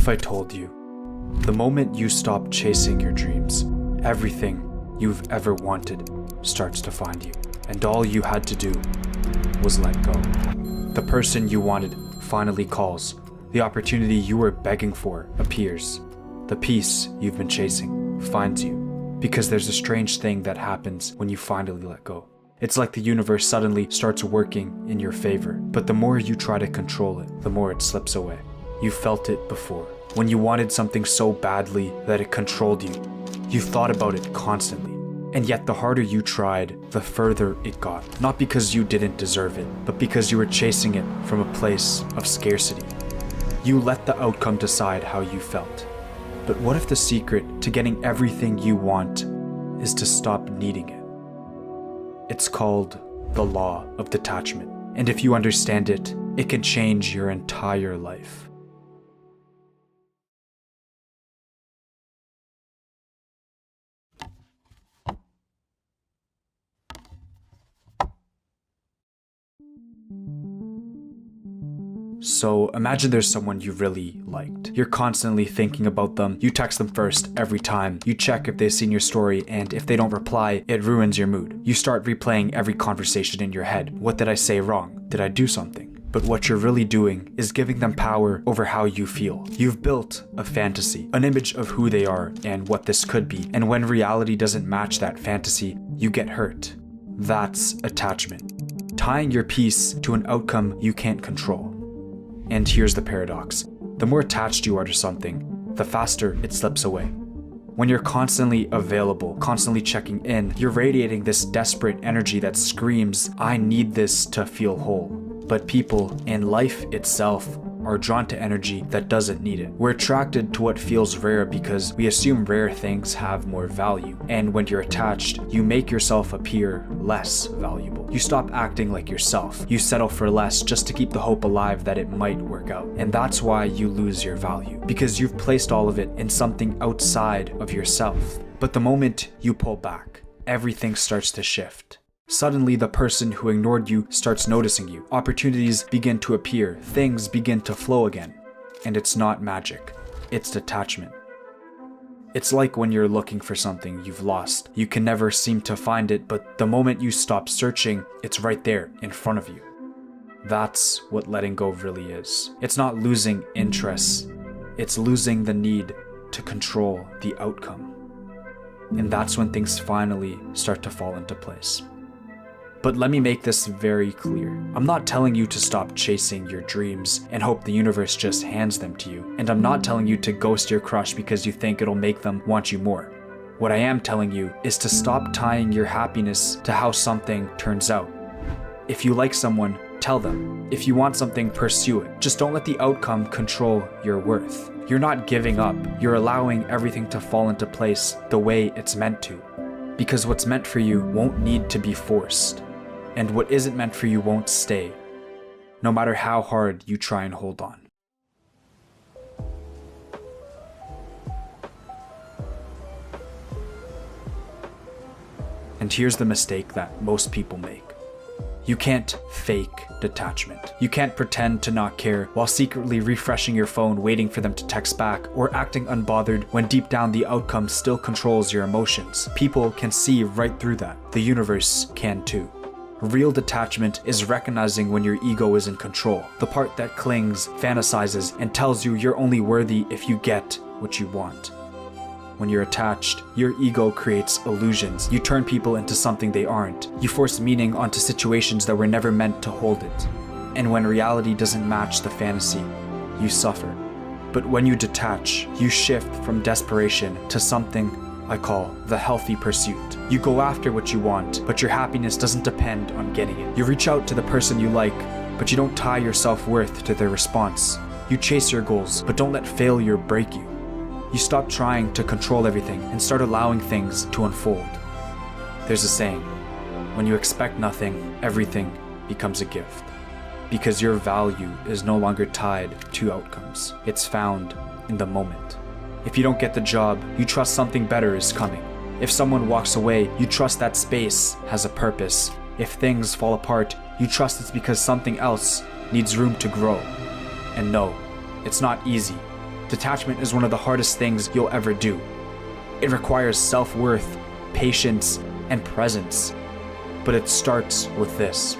if I told you, the moment you stop chasing your dreams, everything you've ever wanted starts to find you, and all you had to do was let go. The person you wanted finally calls. The opportunity you were begging for appears. The peace you've been chasing finds you, because there's a strange thing that happens when you finally let go. It's like the universe suddenly starts working in your favor, but the more you try to control it, the more it slips away. You felt it before. When you wanted something so badly that it controlled you, you thought about it constantly. And yet the harder you tried, the further it got. Not because you didn't deserve it, but because you were chasing it from a place of scarcity. You let the outcome decide how you felt. But what if the secret to getting everything you want is to stop needing it? It's called the Law of Detachment. And if you understand it, it can change your entire life. So imagine there's someone you really liked. You're constantly thinking about them. You text them first every time. You check if they've seen your story, and if they don't reply, it ruins your mood. You start replaying every conversation in your head. What did I say wrong? Did I do something? But what you're really doing is giving them power over how you feel. You've built a fantasy, an image of who they are and what this could be. And when reality doesn't match that fantasy, you get hurt. That's attachment. Tying your peace to an outcome you can't control. And here's the paradox. The more attached you are to something, the faster it slips away. When you're constantly available, constantly checking in, you're radiating this desperate energy that screams, I need this to feel whole. But people and life itself are drawn to energy that doesn't need it. We're attracted to what feels rare because we assume rare things have more value. And when you're attached, you make yourself appear less valuable. You stop acting like yourself. You settle for less just to keep the hope alive that it might work out. And that's why you lose your value, because you've placed all of it in something outside of yourself. But the moment you pull back, everything starts to shift. Suddenly, the person who ignored you starts noticing you. Opportunities begin to appear. Things begin to flow again. And it's not magic. It's detachment. It's like when you're looking for something you've lost. You can never seem to find it, but the moment you stop searching, it's right there in front of you. That's what letting go really is. It's not losing interest. It's losing the need to control the outcome. And that's when things finally start to fall into place. But let me make this very clear. I'm not telling you to stop chasing your dreams and hope the universe just hands them to you. And I'm not telling you to ghost your crush because you think it'll make them want you more. What I am telling you is to stop tying your happiness to how something turns out. If you like someone, tell them. If you want something, pursue it. Just don't let the outcome control your worth. You're not giving up. You're allowing everything to fall into place the way it's meant to. Because what's meant for you won't need to be forced. And what isn't meant for you won't stay, no matter how hard you try and hold on. And here's the mistake that most people make. You can't fake detachment. You can't pretend to not care while secretly refreshing your phone waiting for them to text back, or acting unbothered when deep down the outcome still controls your emotions. People can see right through that. The universe can too. Real detachment is recognizing when your ego is in control, the part that clings, fantasizes, and tells you you're only worthy if you get what you want. When you're attached, your ego creates illusions. You turn people into something they aren't. You force meaning onto situations that were never meant to hold it. And when reality doesn't match the fantasy, you suffer. But when you detach, you shift from desperation to something I call the healthy pursuit. You go after what you want, but your happiness doesn't depend on getting it. You reach out to the person you like, but you don't tie your self-worth to their response. You chase your goals, but don't let failure break you. You stop trying to control everything and start allowing things to unfold. There's a saying, when you expect nothing, everything becomes a gift. Because your value is no longer tied to outcomes. It's found in the moment. If you don't get the job, you trust something better is coming. If someone walks away, you trust that space has a purpose. If things fall apart, you trust it's because something else needs room to grow. And no, it's not easy, Detachment is one of the hardest things you'll ever do. It requires self-worth, patience, and presence. But it starts with this.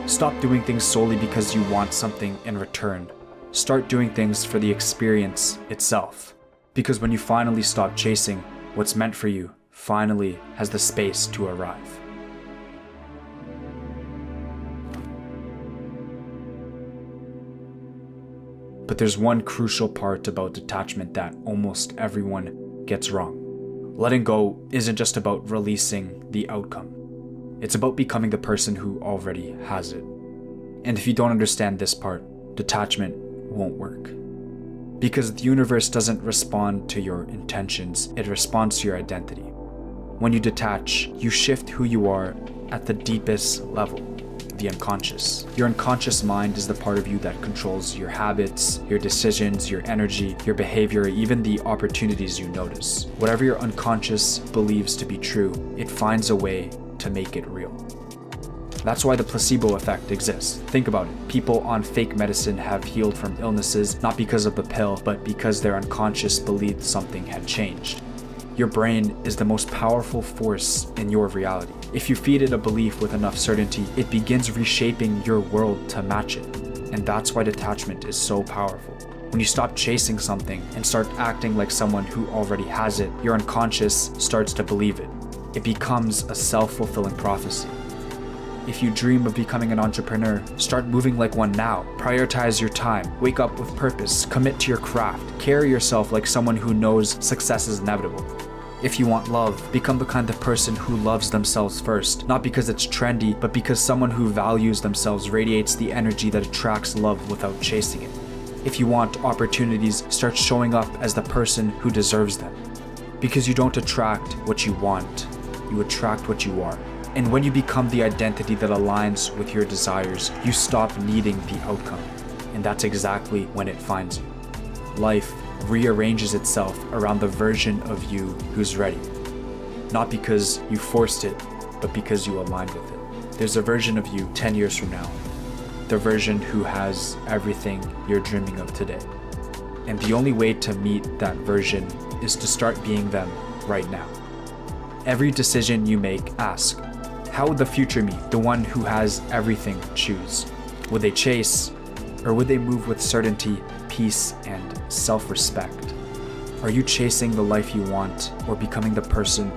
Stop doing things solely because you want something in return. Start doing things for the experience itself. Because when you finally stop chasing, what's meant for you finally has the space to arrive. But there's one crucial part about detachment that almost everyone gets wrong. Letting go isn't just about releasing the outcome. It's about becoming the person who already has it. And if you don't understand this part, detachment won't work. Because the universe doesn't respond to your intentions, it responds to your identity. When you detach, you shift who you are at the deepest level, the unconscious. Your unconscious mind is the part of you that controls your habits, your decisions, your energy, your behavior, even the opportunities you notice. Whatever your unconscious believes to be true, it finds a way to make it real. That's why the placebo effect exists. Think about it. People on fake medicine have healed from illnesses not because of the pill, but because their unconscious believed something had changed. Your brain is the most powerful force in your reality. If you feed it a belief with enough certainty, it begins reshaping your world to match it. And that's why detachment is so powerful. When you stop chasing something and start acting like someone who already has it, your unconscious starts to believe it. It becomes a self-fulfilling prophecy. If you dream of becoming an entrepreneur, start moving like one now. Prioritize your time, wake up with purpose, commit to your craft, carry yourself like someone who knows success is inevitable. If you want love, become the kind of person who loves themselves first, not because it's trendy, but because someone who values themselves radiates the energy that attracts love without chasing it. If you want opportunities, start showing up as the person who deserves them. Because you don't attract what you want, you attract what you are. And when you become the identity that aligns with your desires, you stop needing the outcome. And that's exactly when it finds you. Life rearranges itself around the version of you who's ready. Not because you forced it, but because you aligned with it. There's a version of you 10 years from now. The version who has everything you're dreaming of today. And the only way to meet that version is to start being them right now. Every decision you make, ask, how would the future me, the one who has everything, choose? Would they chase, or would they move with certainty, peace, and self-respect? Are you chasing the life you want, or becoming the person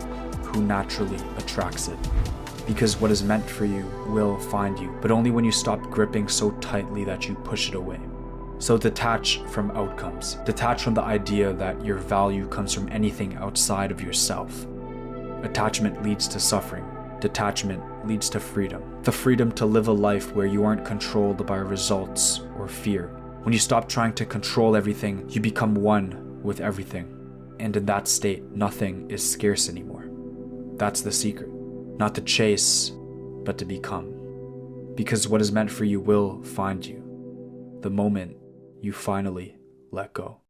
who naturally attracts it? Because what is meant for you will find you, but only when you stop gripping so tightly that you push it away. So detach from outcomes. Detach from the idea that your value comes from anything outside of yourself. Attachment leads to suffering. Detachment leads to freedom. The freedom to live a life where you aren't controlled by results or fear. When you stop trying to control everything, you become one with everything. And in that state, nothing is scarce anymore. That's the secret. Not to chase, but to become. Because what is meant for you will find you. The moment you finally let go.